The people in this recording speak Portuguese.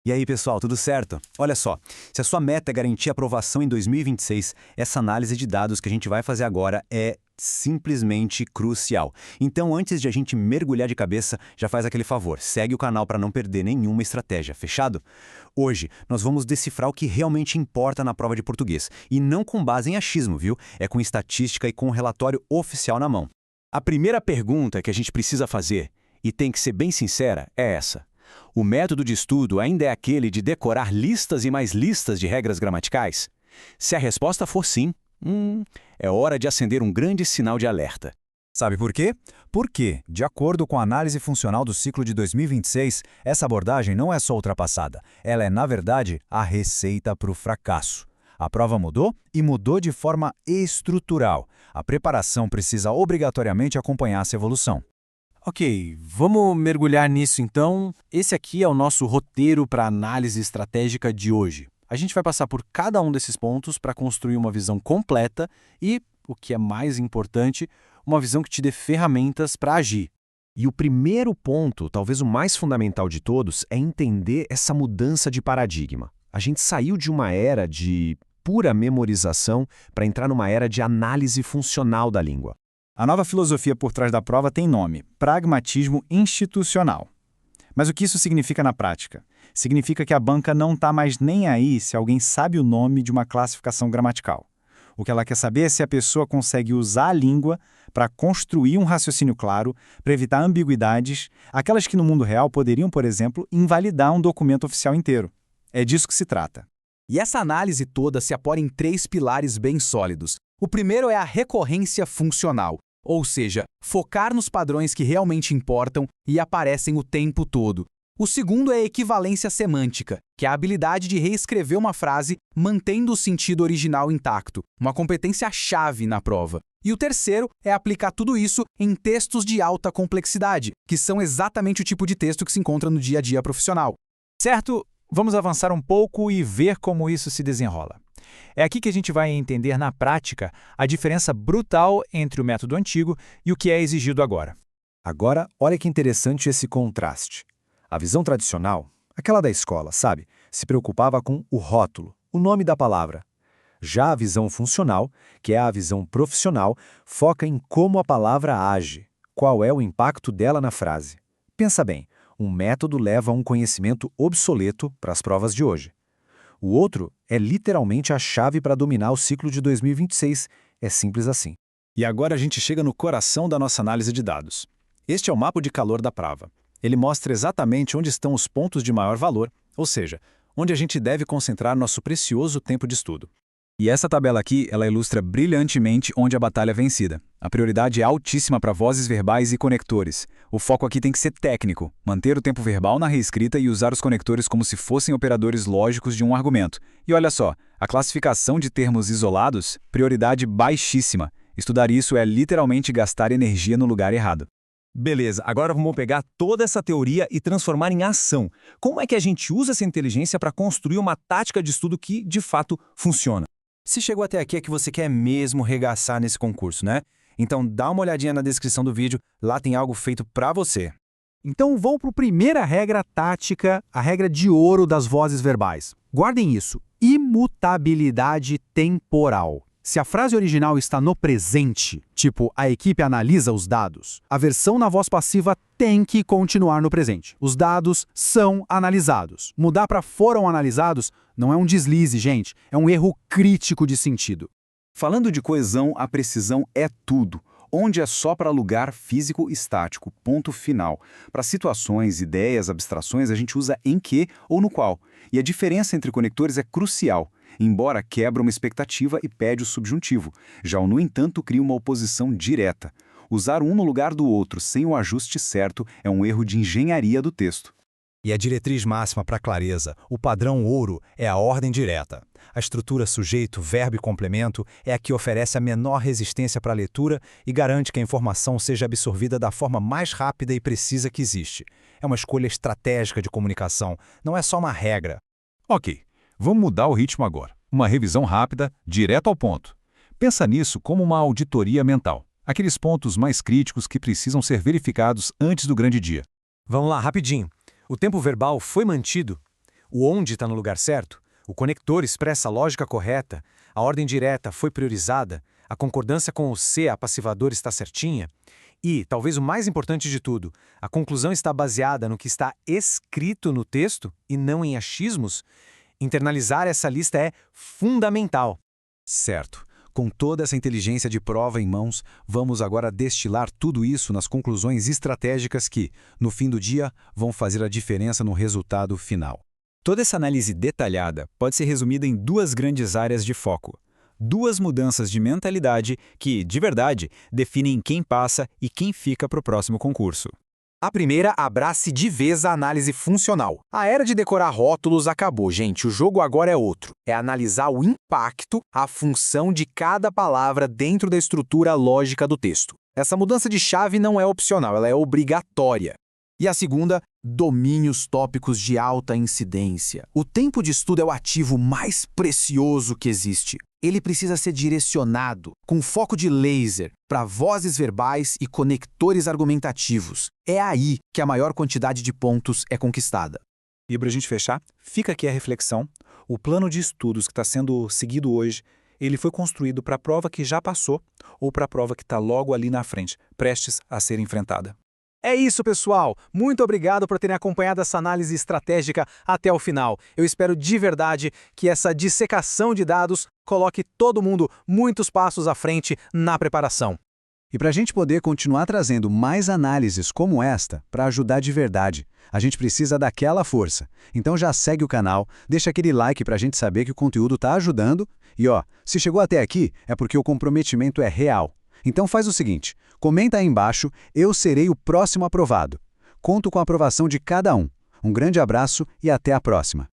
E aí, pessoal, tudo certo? Olha só, se a sua meta é garantir aprovação em 2026, essa análise de dados que a gente vai fazer agora é simplesmente crucial. Então, antes de a gente mergulhar de cabeça, já faz aquele favor, segue o canal para não perder nenhuma estratégia, fechado? Hoje, nós vamos decifrar o que realmente importa na prova de português, e não com base em achismo, viu? É com estatística e com um relatório oficial na mão. A primeira pergunta que a gente precisa fazer, e tem que ser bem sincera, é essa. O método de estudo ainda é aquele de decorar listas e mais listas de regras gramaticais? Se a resposta for sim, é hora de acender um grande sinal de alerta. Sabe por quê? Porque, de acordo com a análise funcional do ciclo de 2026, essa abordagem não é só ultrapassada, ela é, na verdade, a receita para o fracasso. A prova mudou e mudou de forma estrutural. A preparação precisa obrigatoriamente acompanhar essa evolução. Ok, vamos mergulhar nisso então. Esse aqui é o nosso roteiro para análise estratégica de hoje. A gente vai passar por cada um desses pontos para construir uma visão completa e, o que é mais importante, uma visão que te dê ferramentas para agir. E o primeiro ponto, talvez o mais fundamental de todos, é entender essa mudança de paradigma. A gente saiu de uma era de pura memorização para entrar numa era de análise funcional da língua. A nova filosofia por trás da prova tem nome: pragmatismo institucional. Mas o que isso significa na prática? Significa que a banca não está mais nem aí se alguém sabe o nome de uma classificação gramatical. O que ela quer saber é se a pessoa consegue usar a língua para construir um raciocínio claro, para evitar ambiguidades, aquelas que no mundo real poderiam, por exemplo, invalidar um documento oficial inteiro. É disso que se trata. E essa análise toda se apoia em 3 pilares bem sólidos. O primeiro é a recorrência funcional, ou seja, focar nos padrões que realmente importam e aparecem o tempo todo. O segundo é a equivalência semântica, que é a habilidade de reescrever uma frase mantendo o sentido original intacto, uma competência-chave na prova. E o terceiro é aplicar tudo isso em textos de alta complexidade, que são exatamente o tipo de texto que se encontra no dia a dia profissional. Certo? Vamos avançar um pouco e ver como isso se desenrola. É aqui que a gente vai entender na prática a diferença brutal entre o método antigo e o que é exigido agora. Agora, olha que interessante esse contraste. A visão tradicional, aquela da escola, sabe, se preocupava com o rótulo, o nome da palavra. Já a visão funcional, que é a visão profissional, foca em como a palavra age, qual é o impacto dela na frase. Pensa bem, um método leva a um conhecimento obsoleto para as provas de hoje. O outro é literalmente a chave para dominar o ciclo de 2026. É simples assim. E agora a gente chega no coração da nossa análise de dados. Este é o mapa de calor da prova. Ele mostra exatamente onde estão os pontos de maior valor, ou seja, onde a gente deve concentrar nosso precioso tempo de estudo. E essa tabela aqui, ela ilustra brilhantemente onde a batalha é vencida. A prioridade é altíssima para vozes verbais e conectores. O foco aqui tem que ser técnico, manter o tempo verbal na reescrita e usar os conectores como se fossem operadores lógicos de um argumento. E olha só, a classificação de termos isolados, prioridade baixíssima. Estudar isso é literalmente gastar energia no lugar errado. Beleza, agora vamos pegar toda essa teoria e transformar em ação. Como é que a gente usa essa inteligência para construir uma tática de estudo que, de fato, funciona? Se chegou até aqui é que você quer mesmo regaçar nesse concurso, né? Então dá uma olhadinha na descrição do vídeo, lá tem algo feito para você. Então vamos para a primeira regra tática, a regra de ouro das vozes verbais. Guardem isso, imutabilidade temporal. Se a frase original está no presente, tipo a equipe analisa os dados, a versão na voz passiva tem que continuar no presente. Os dados são analisados. Mudar para foram analisados não é um deslize, gente, é um erro crítico de sentido. Falando de coesão, a precisão é tudo. Onde é só para lugar físico estático, ponto final. Para situações, ideias, abstrações, a gente usa em que ou no qual. E a diferença entre conectores é crucial, embora quebra uma expectativa e pede o subjuntivo. Já o no entanto cria uma oposição direta. Usar um no lugar do outro sem o ajuste certo é um erro de engenharia do texto. E a diretriz máxima para clareza, o padrão ouro, é a ordem direta. A estrutura sujeito, verbo e complemento é a que oferece a menor resistência para a leitura e garante que a informação seja absorvida da forma mais rápida e precisa que existe. É uma escolha estratégica de comunicação, não é só uma regra. Ok, vamos mudar o ritmo agora. Uma revisão rápida, direto ao ponto. Pensa nisso como uma auditoria mental. Aqueles pontos mais críticos que precisam ser verificados antes do grande dia. Vamos lá, rapidinho. O tempo verbal foi mantido? O onde está no lugar certo? O conector expressa a lógica correta? A ordem direta foi priorizada? A concordância com o C, a passivador, está certinha? E, talvez o mais importante de tudo, a conclusão está baseada no que está escrito no texto e não em achismos? Internalizar essa lista é fundamental. Certo. Com toda essa inteligência de prova em mãos, vamos agora destilar tudo isso nas conclusões estratégicas que, no fim do dia, vão fazer a diferença no resultado final. Toda essa análise detalhada pode ser resumida em duas grandes áreas de foco. Duas mudanças de mentalidade que, de verdade, definem quem passa e quem fica para o próximo concurso. A primeira abrace de vez a análise funcional. A era de decorar rótulos acabou, gente. O jogo agora é outro. É analisar o impacto, a função de cada palavra dentro da estrutura lógica do texto. Essa mudança de chave não é opcional, ela é obrigatória. E a segunda, domínios tópicos de alta incidência. O tempo de estudo é o ativo mais precioso que existe. Ele precisa ser direcionado, com foco de laser, para vozes verbais e conectores argumentativos. É aí que a maior quantidade de pontos é conquistada. E para a gente fechar, fica aqui a reflexão. O plano de estudos que está sendo seguido hoje, ele foi construído para a prova que já passou ou para a prova que está logo ali na frente, prestes a ser enfrentada. É isso, pessoal! Muito obrigado por terem acompanhado essa análise estratégica até o final. Eu espero de verdade que essa dissecação de dados coloque todo mundo muitos passos à frente na preparação. E para a gente poder continuar trazendo mais análises como esta, para ajudar de verdade, a gente precisa daquela força. Então já segue o canal, deixa aquele like para a gente saber que o conteúdo está ajudando. E se chegou até aqui, é porque o comprometimento é real. Então faz o seguinte, comenta aí embaixo, eu serei o próximo aprovado. Conto com a aprovação de cada um. Um grande abraço e até a próxima.